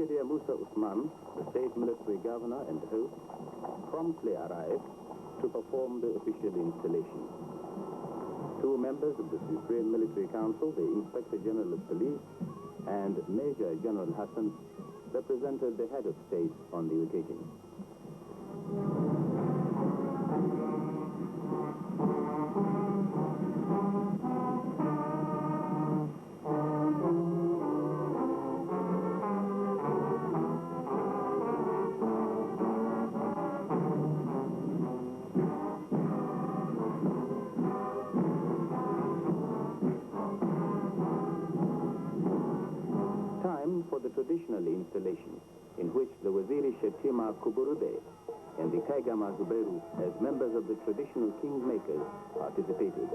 Brigadier Musa Usman, the state military governor and host, promptly arrived to perform the official installation. Two members of the Supreme Military Council, the Inspector General of Police and Major General Hassan, represented the head of state on the occasion. For the traditional installation, in which the Waziri Shetima Kuburube and the Kaigama Zubairu, as members of the traditional kingmakers, participated.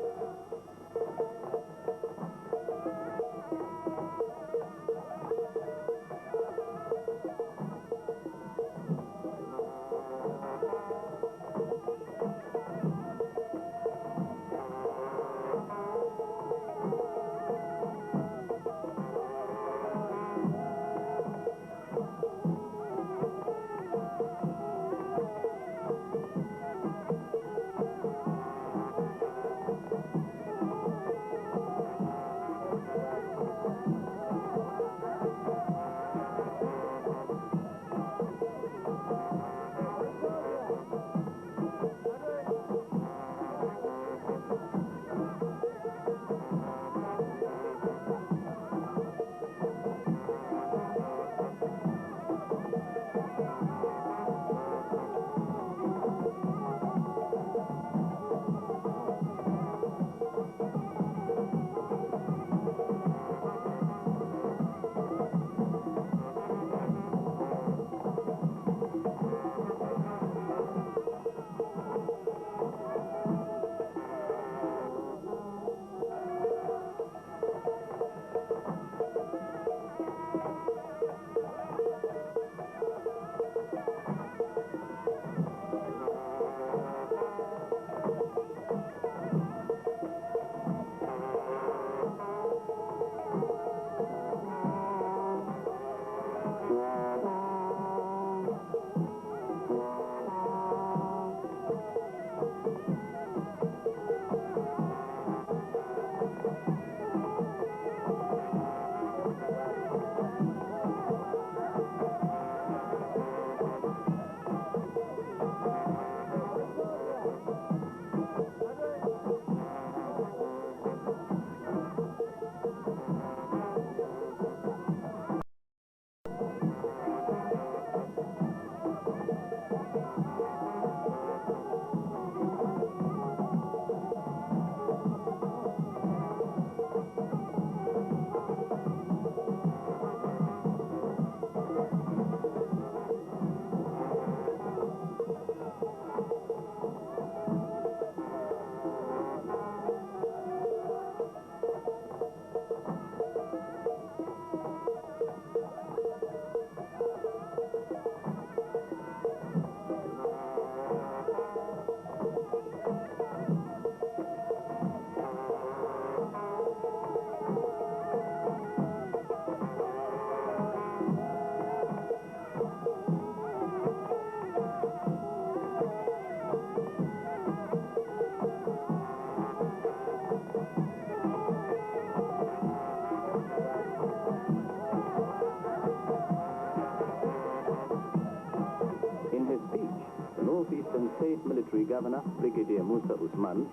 Northeastern State Military Governor, Brigadier Musa Usman,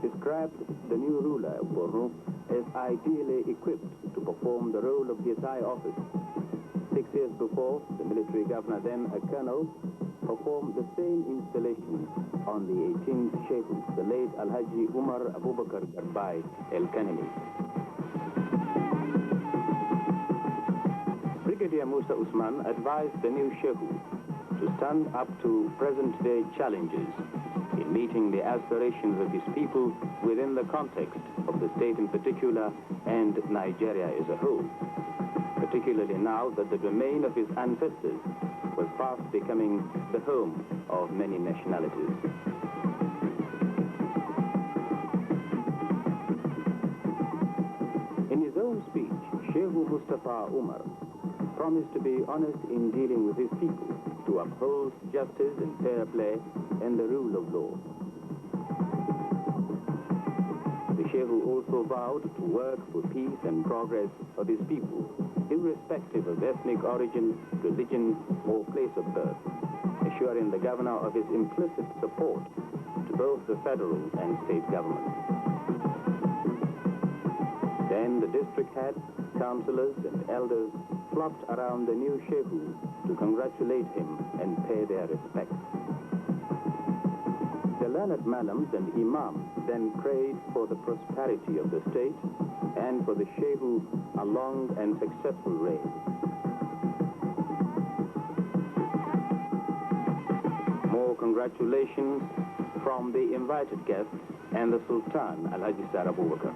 described the new ruler of Borno as ideally equipped to perform the role of his high office. 6 years before, the military governor, then a colonel, performed the same installation on the 18th Shehu, the late Alhaji Umar Abubakar Garbai El-Kanemi. Brigadier Musa Usman advised the new Shehu to stand up to present-day challenges in meeting the aspirations of his people within the context of the state in particular and Nigeria as a whole, particularly now that the domain of his ancestors was fast becoming the home of many nationalities. In his own speech, Shehu Mustafa Umar promised to be honest in dealing with his people, to uphold justice and fair play and the rule of law. The Shehu also vowed to work for peace and progress of his people, irrespective of ethnic origin, religion, or place of birth, assuring the governor of his implicit support to both the federal and state governments. Then the district heads, councillors, and elders flocked around the new Shehu to congratulate him and pay their respects. The learned malams and imams then prayed for the prosperity of the state and for the Shehu a long and successful reign. More congratulations from the invited guests and the Sultan, Alhaji Sar Abu Bakr.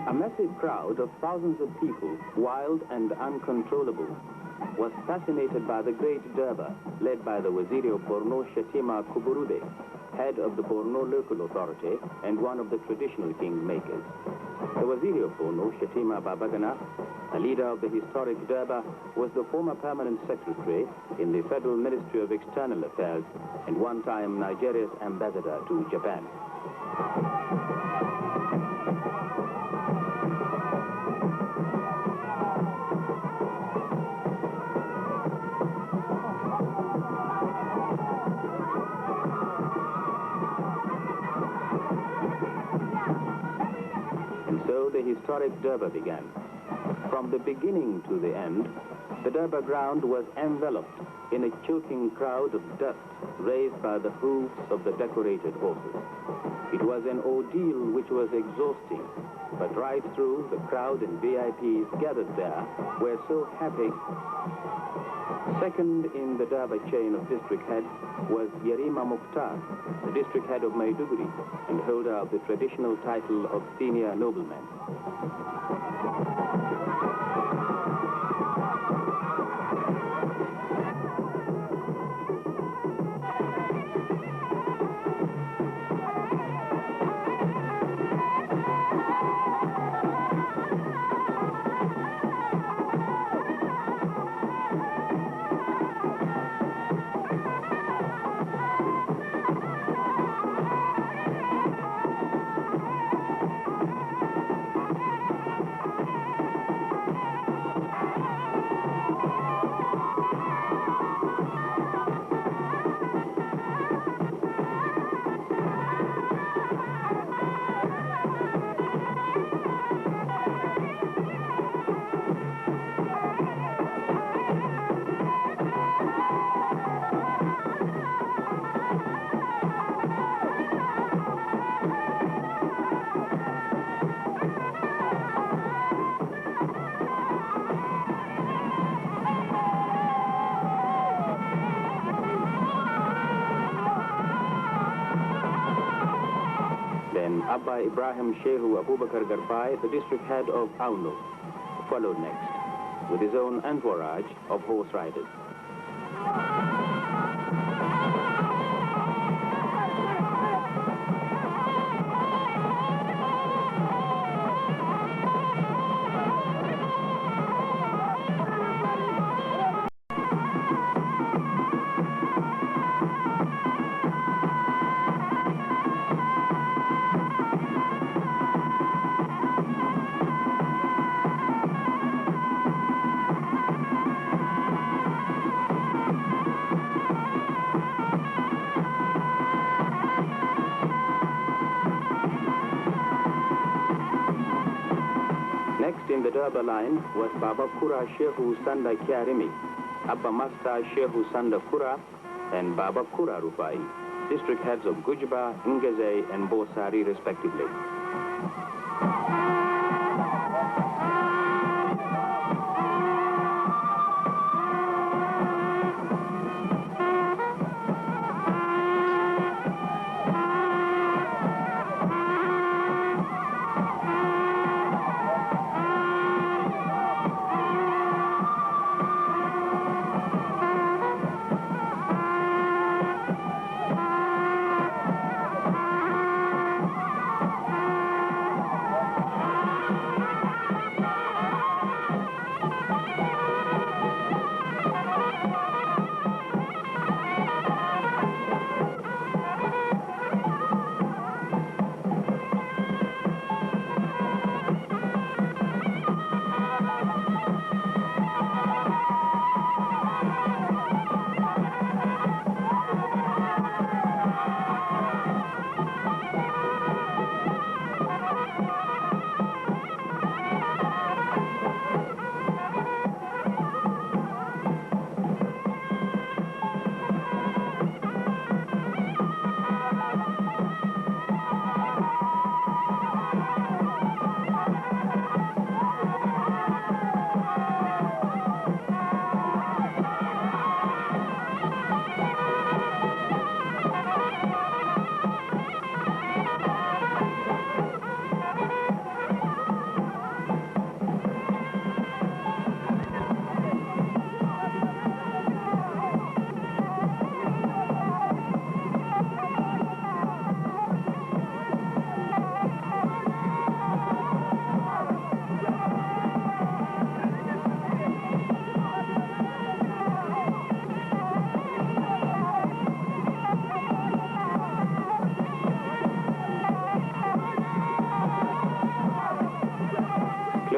A massive crowd of thousands of people, wild and uncontrollable, was fascinated by the great Durbar, led by the Waziri of Borno, Shetima Kuburude, head of the Borno local authority and one of the traditional kingmakers. The Waziri of Borno, Shetima Babagana, a leader of the historic Durbar, was the former permanent secretary in the Federal Ministry of External Affairs and one-time Nigeria's ambassador to Japan. So the historic Durbar began. From the beginning to the end, the Durbar ground was enveloped in a choking cloud of dust raised by the hooves of the decorated horses. It was an ordeal which was exhausting, but right through, the crowd and VIPs gathered there were so happy. Second in the Durbar chain of district heads was Yerima Mukhtar, the district head of Maiduguri and holder of the traditional title of senior nobleman. Abba Ibrahim Shehu Abubakar Garbai, the district head of Auno, followed next, with his own entourage of horse riders. Next in the Durbar line was Baba Kura Shehu Sanda Kyarimi, Abba Masta Shehu Sanda Kura, and Baba Kura Rufai, district heads of Gujba, Ngeze, and Bosari respectively.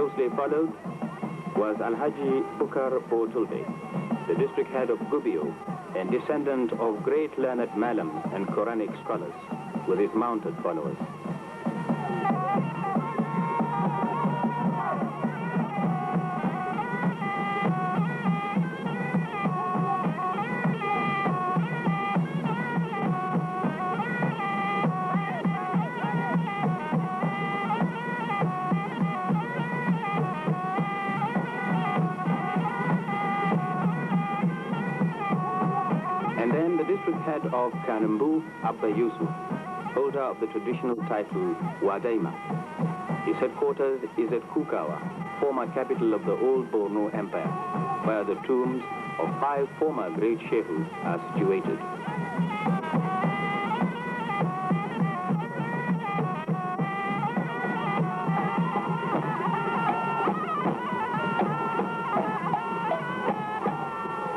Closely followed was Alhaji Bukar Botulbe, the district head of Gubbio and descendant of great learned Malam and Quranic scholars, with his mounted followers. And then the district head of Kanembu, Abba Yusuf, holder of the traditional title Wadaima. His headquarters is at Kukawa, former capital of the old Borno Empire, where the tombs of 5 former great Shehus are situated.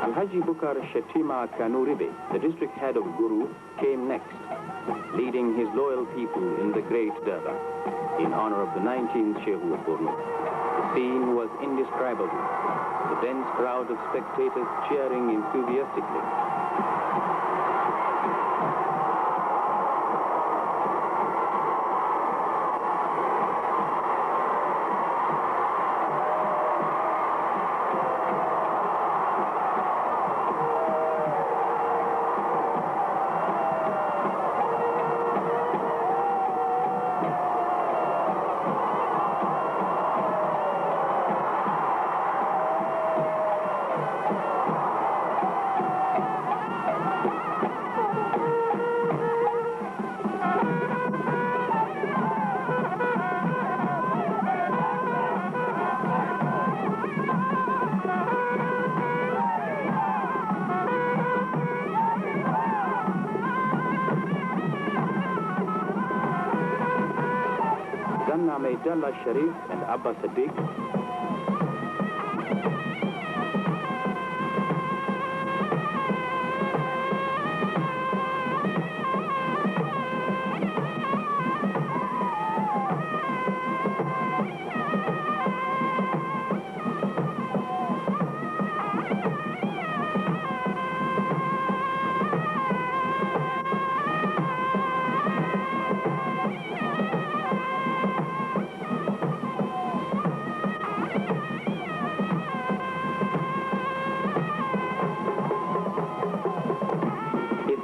Alhaji Bukar Shetima Kanuribe, the district head of Guru, came next, leading his loyal people in the great Durbar, in honor of the 19th Shehu of Borno. The scene was indescribable, the dense crowd of spectators cheering enthusiastically. Zanna Maidallah Sharif and Abba Sadiq,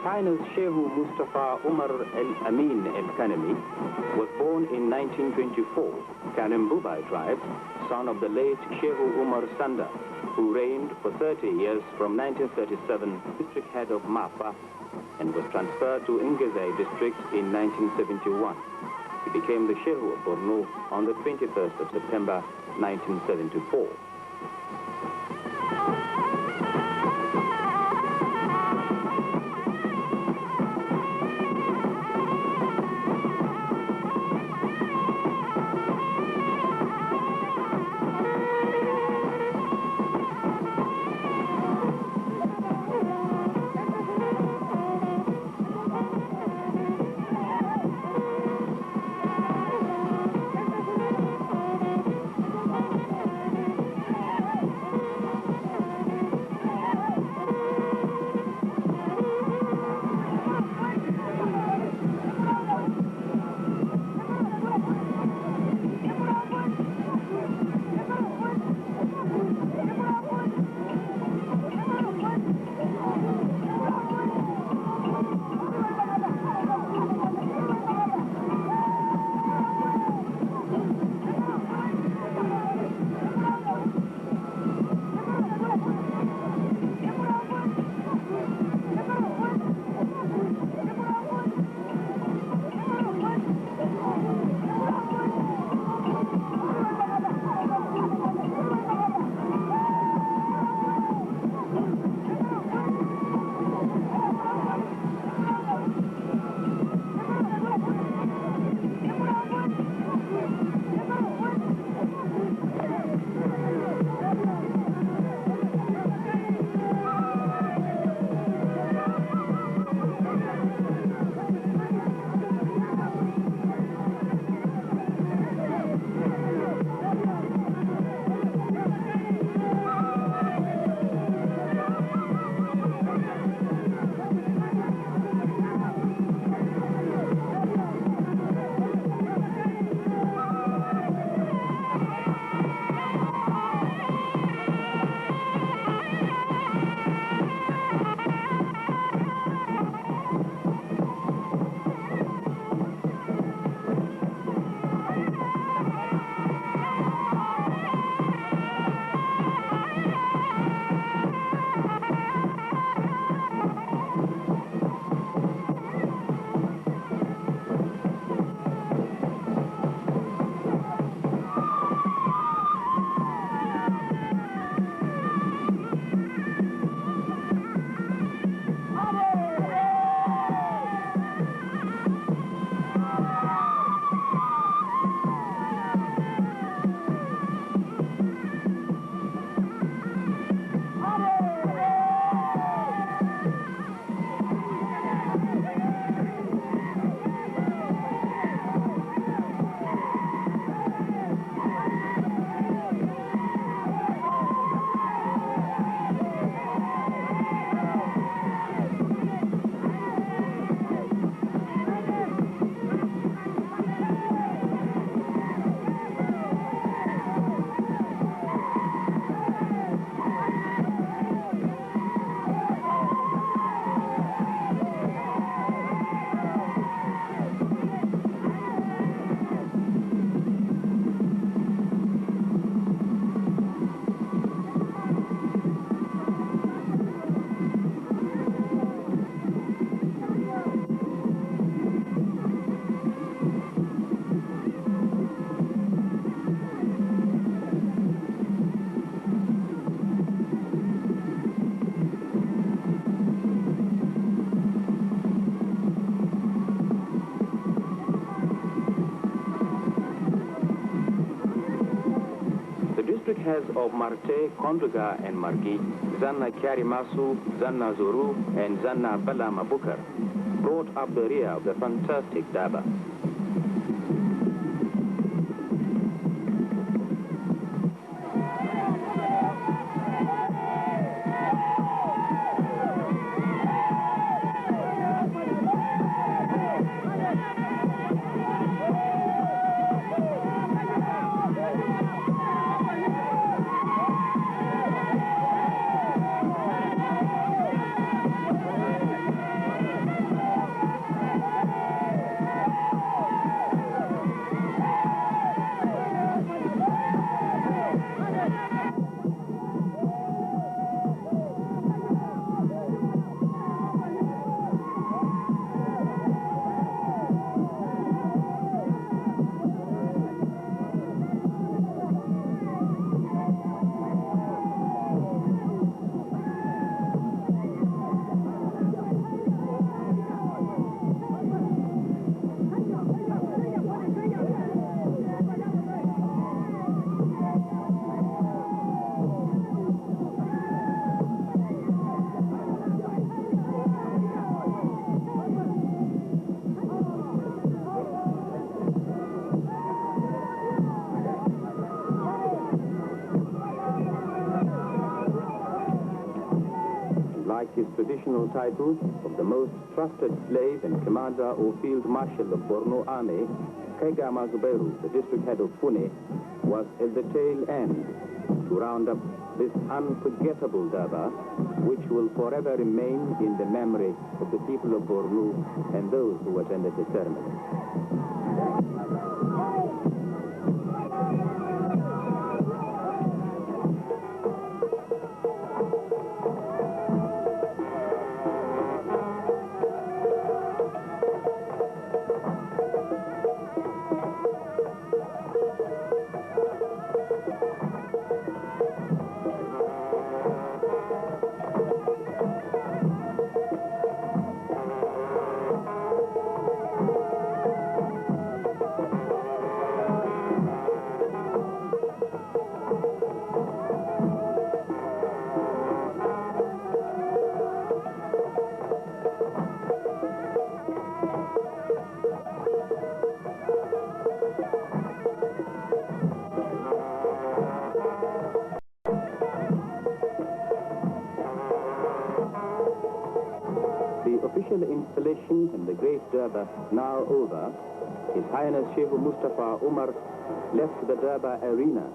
Highness Shehu Mustafa Umar Al-Amin Al-Kanemi was born in 1924, Kanembubai tribe, son of the late Shehu Umar Sanda, who reigned for 30 years from 1937, district head of Mapa, and was transferred to Ingezai district in 1971. He became the Shehu of Borno on the 21st of September 1974. district heads of Marte, Kondruga, and Margi, Zanna Kyarimasu, Zanna Zuru, and Zanna Bala Mabukar, brought up the rear of the fantastic Daba. Like his traditional title of the most trusted slave and commander or field marshal of Borno Army, Kaigama Zubairu, the district head of Pune, was at the tail end to round up this unforgettable Durbar, which will forever remain in the memory of the people of Borno and those who attended the ceremony. The official installation in the Great Durbar now over, His Highness Shehu Mustafa Umar left the Durbar arena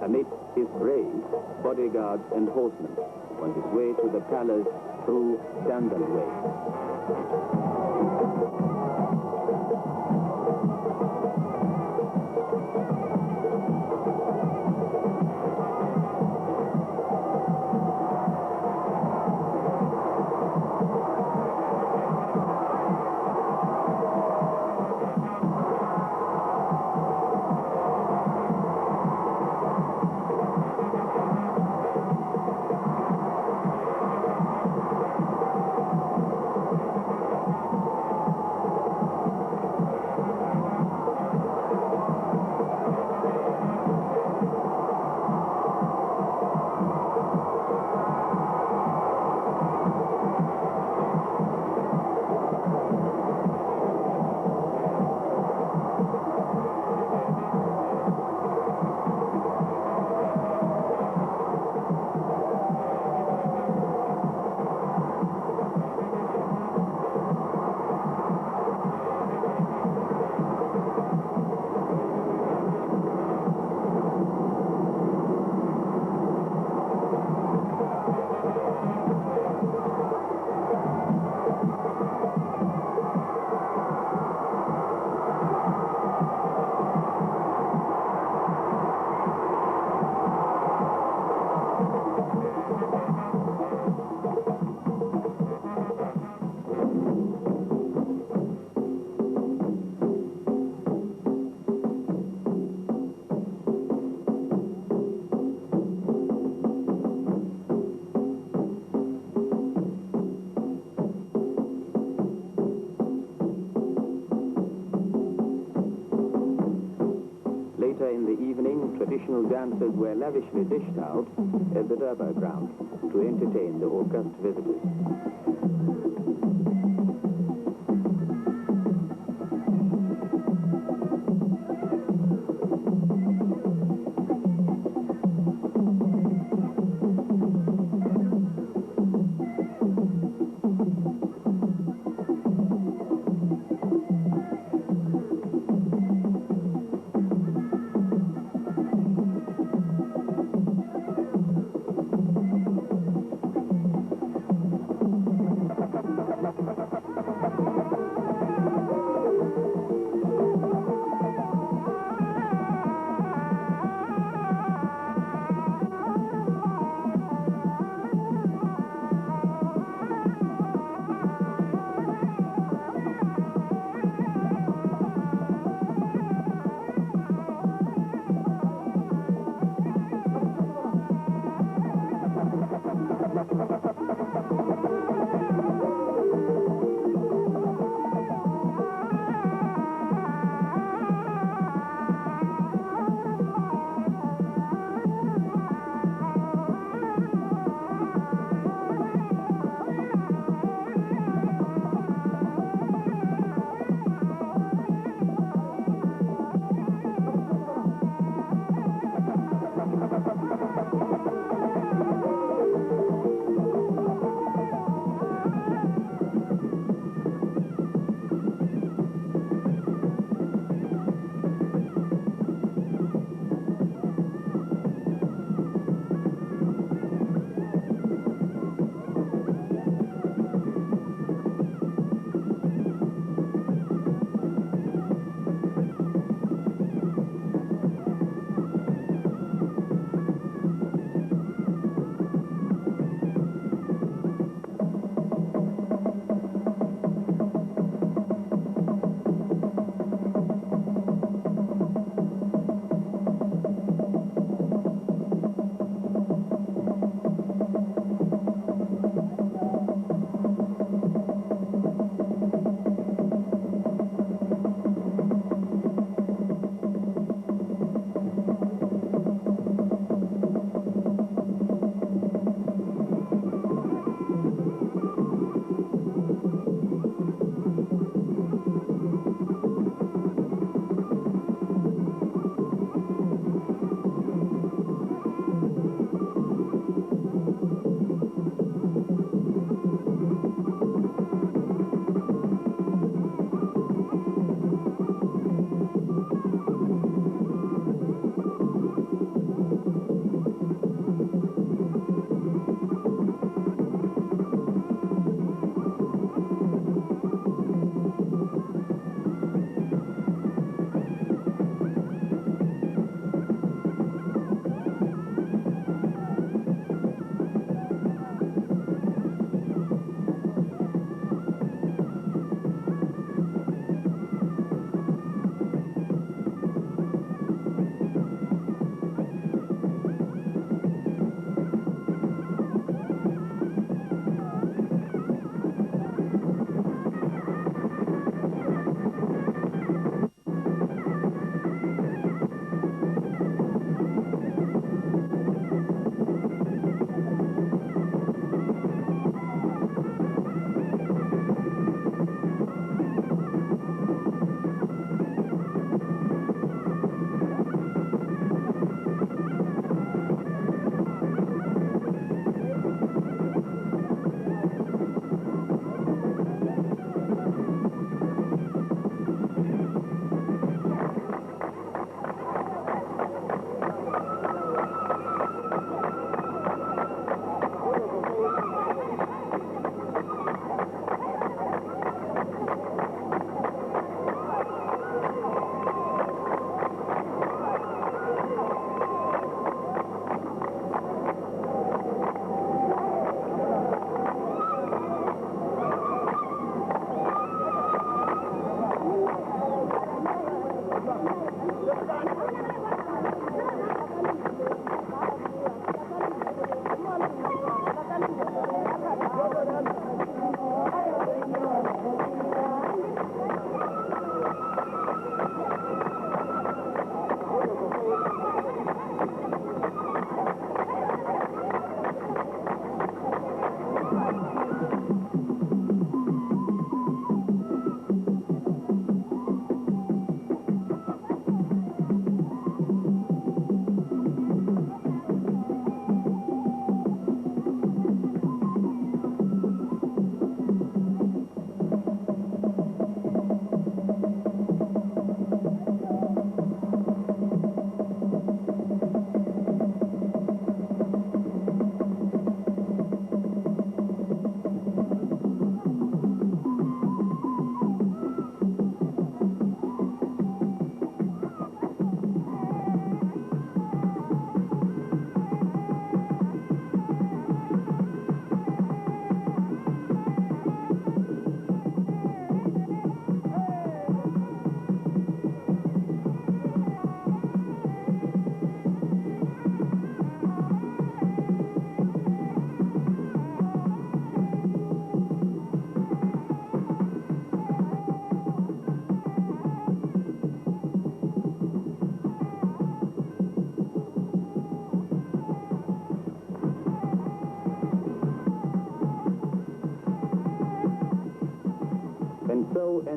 amidst his brave bodyguards and horsemen on his way to the palace through Dandal Way. traditional dances were lavishly dished out at the Durbar ground to entertain the august visitors.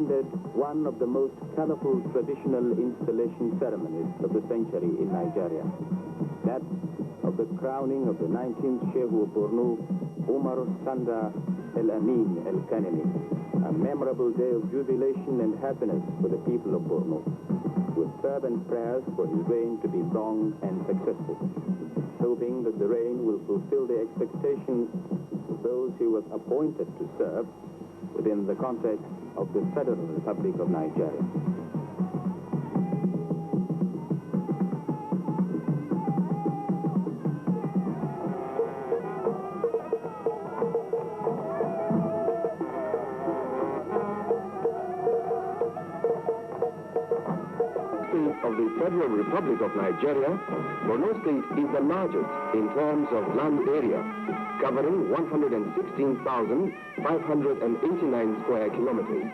attended one of the most colorful traditional installation ceremonies of the century in Nigeria, that of the crowning of the 19th Shehu of Borno, Umar Sanda El-Amin El-Kanemi, a memorable day of jubilation and happiness for the people of Borno, with fervent prayers for his reign to be long and successful, hoping that the reign will fulfill the expectations of those he was appointed to serve within the context of the Federal Republic of Nigeria. Of the Federal Republic of Nigeria, Borno State is the largest in terms of land area, covering 116,589 square kilometers.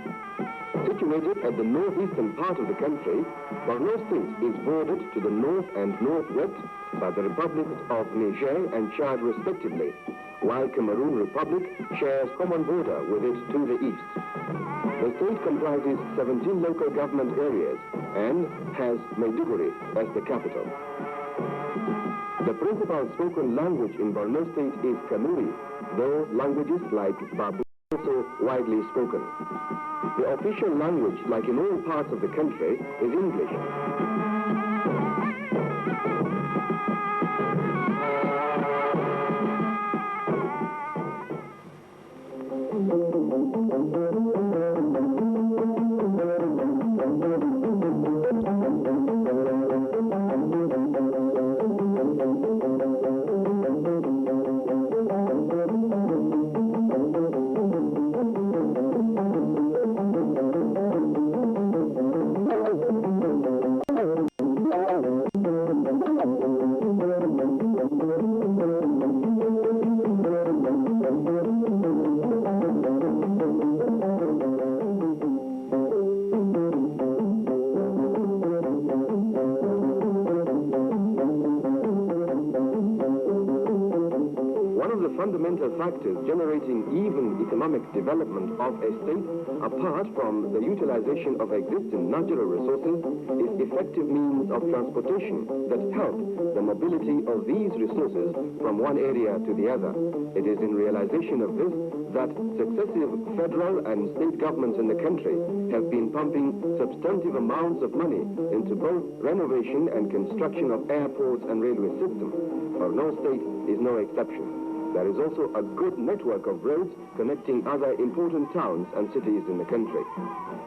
Situated at the northeastern part of the country, Borno State is bordered to the north and northwest by the republics of Niger and Chad respectively, while Cameroon Republic shares common border with it to the east. The state comprises 17 local government areas and has Maiduguri as the capital. The principal spoken language in Borno State is Kanuri, though languages like Babu are also widely spoken. The official language, like in all parts of the country, is English. Fundamental factors generating even economic development of a state, apart from the utilization of existing natural resources, is effective means of transportation that help the mobility of these resources from one area to the other. It is in realization of this that successive federal and state governments in the country have been pumping substantive amounts of money into both renovation and construction of airports and railway systems. Borno State is no exception. There is also a good network of roads connecting other important towns and cities in the country.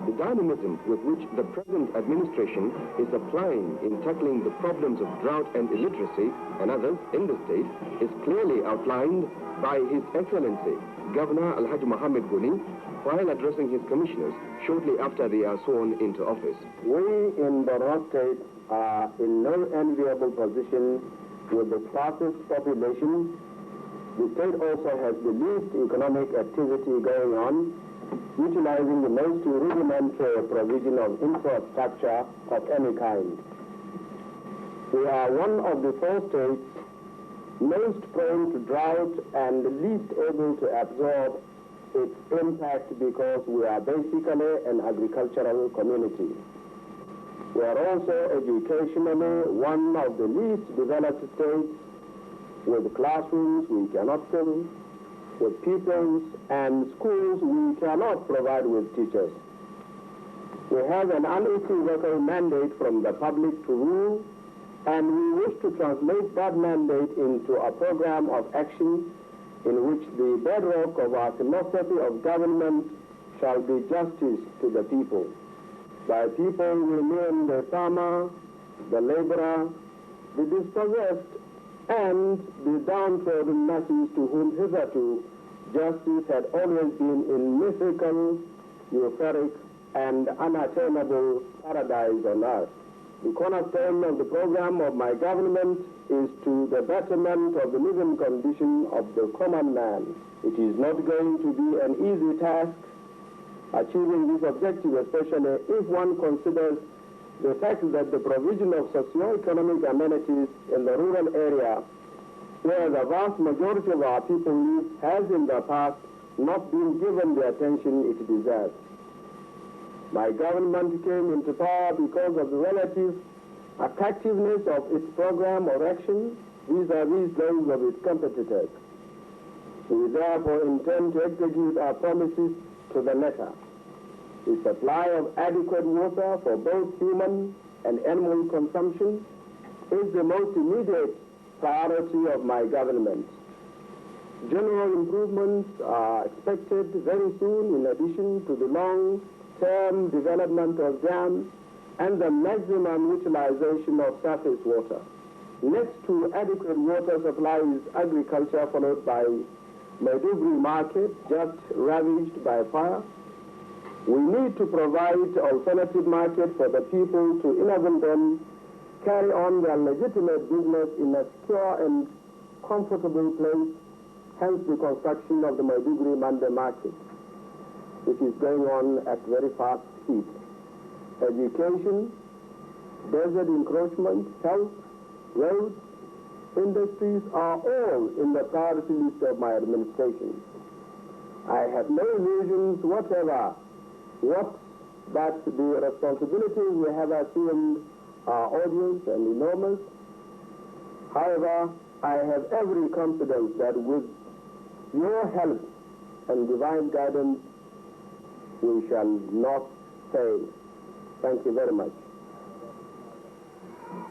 The dynamism with which the present administration is applying in tackling the problems of drought and illiteracy and others in the state is clearly outlined by His Excellency Governor Alhaji Mohammed Guni while addressing his commissioners shortly after they are sworn into office. We in Borno State are in no enviable position with the sparsest population. The state also has the least economic activity going on, utilizing the most rudimentary provision of infrastructure of any kind. We are one of the 4 states most prone to drought and least able to absorb its impact because we are basically an agricultural community. We are also educationally one of the least developed states, with classrooms we cannot fill, with pupils and schools we cannot provide with teachers. We have an unequivocal mandate from the public to rule, and we wish to translate that mandate into a program of action in which the bedrock of our philosophy of government shall be justice to the people. By people we mean the farmer, the laborer, the dispossessed, and the downtrodden masses to whom hitherto justice had always been in mythical, euphoric, and unattainable paradise on earth. The cornerstone of the program of my government is to the betterment of the living condition of the common man. It is not going to be an easy task achieving this objective, especially if one considers the fact that the provision of socio-economic amenities in the rural area, where the vast majority of our people live, has in the past not been given the attention it deserves. My government came into power because of the relative attractiveness of its program or action vis-à-vis those of its competitors. We therefore intend to execute our promises to the letter. The supply of adequate water for both human and animal consumption is the most immediate priority of my government. General improvements are expected very soon in addition to the long-term development of dams and the maximum utilization of surface water. Next to adequate water supply is agriculture, followed by Maiduguri market, just ravaged by fire. We need to provide alternative market for the people to enable them carry on their legitimate business in a secure and comfortable place, hence the construction of the Maiduguri Mande market, which is going on at very fast speed. Education, desert encroachment, health, roads, industries are all in the priority list of my administration. I have no illusions whatever that the responsibilities we have assumed are odious and enormous. However, I have every confidence that with your help and divine guidance, we shall not fail. Thank you very much.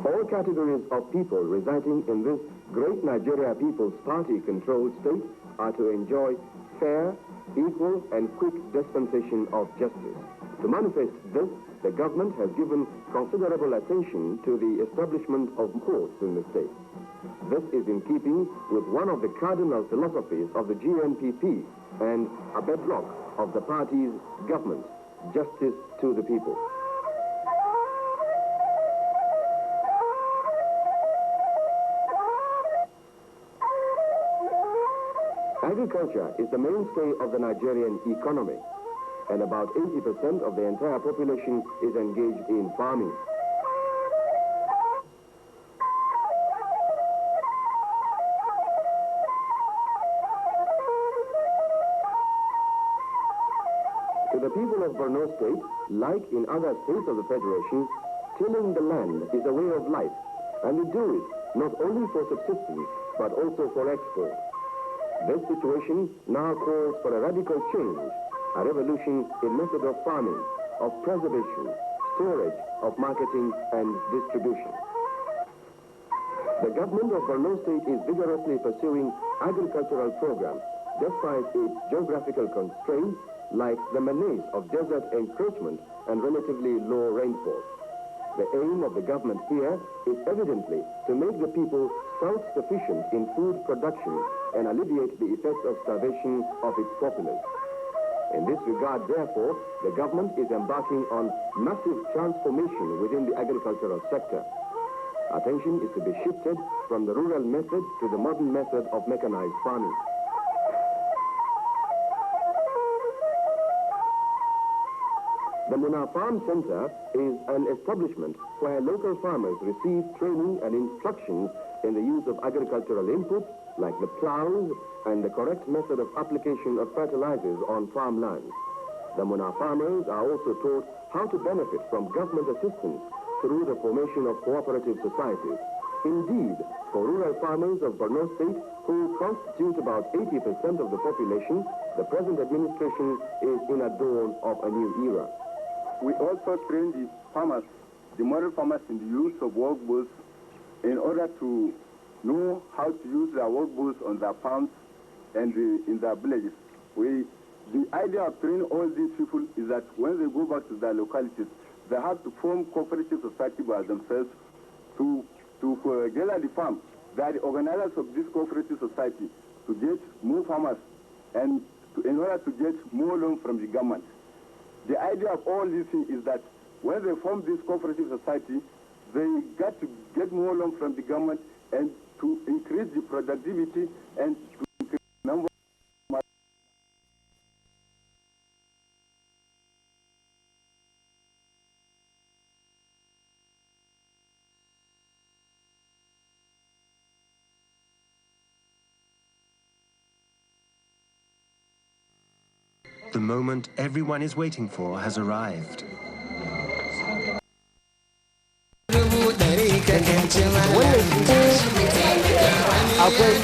All categories of people residing in this great Nigeria People's Party-controlled state are to enjoy fair, equal, and quick dispensation of justice. To manifest this, the government has given considerable attention to the establishment of courts in the state. This is in keeping with one of the cardinal philosophies of the GNPP and a bedrock of the party's government, justice to the people. Agriculture is the mainstay of the Nigerian economy, and about 80% of the entire population is engaged in farming. To the people of Borno State, like in other states of the Federation, tilling the land is a way of life, and they do it not only for subsistence, but also for export. This situation now calls for a radical change, a revolution in method of farming, of preservation, storage, of marketing and distribution. The government of Borno State is vigorously pursuing agricultural programs despite its geographical constraints like the menace of desert encroachment and relatively low rainfall. The aim of the government here is evidently to make the people self-sufficient in food production and alleviate the effects of starvation of its populace. In this regard, therefore, the government is embarking on massive transformation within the agricultural sector. Attention is to be shifted from the rural method to the modern method of mechanized farming. The Muna Farm Center is an establishment where local farmers receive training and instructions in the use of agricultural inputs like the plows and the correct method of application of fertilizers on farmlands. The Muna farmers are also taught how to benefit from government assistance through the formation of cooperative societies. Indeed, for rural farmers of Borno State, who constitute about 80% of the population, the present administration is in a dawn of a new era. We also train the farmers, the model farmers, in the use of workbooks in order to know how to use their workbooks on their farms and in their villages. The idea of training all these people is that when they go back to their localities, they have to form cooperative society by themselves to gather the farm. They are the organizers of this cooperative society to get more farmers and in order to get more loan from the government. The idea of all these things is that when they form this cooperative society, they got to get more loan from the government and to increase the productivity and to increase the number of The moment everyone is waiting for has arrived. Akwai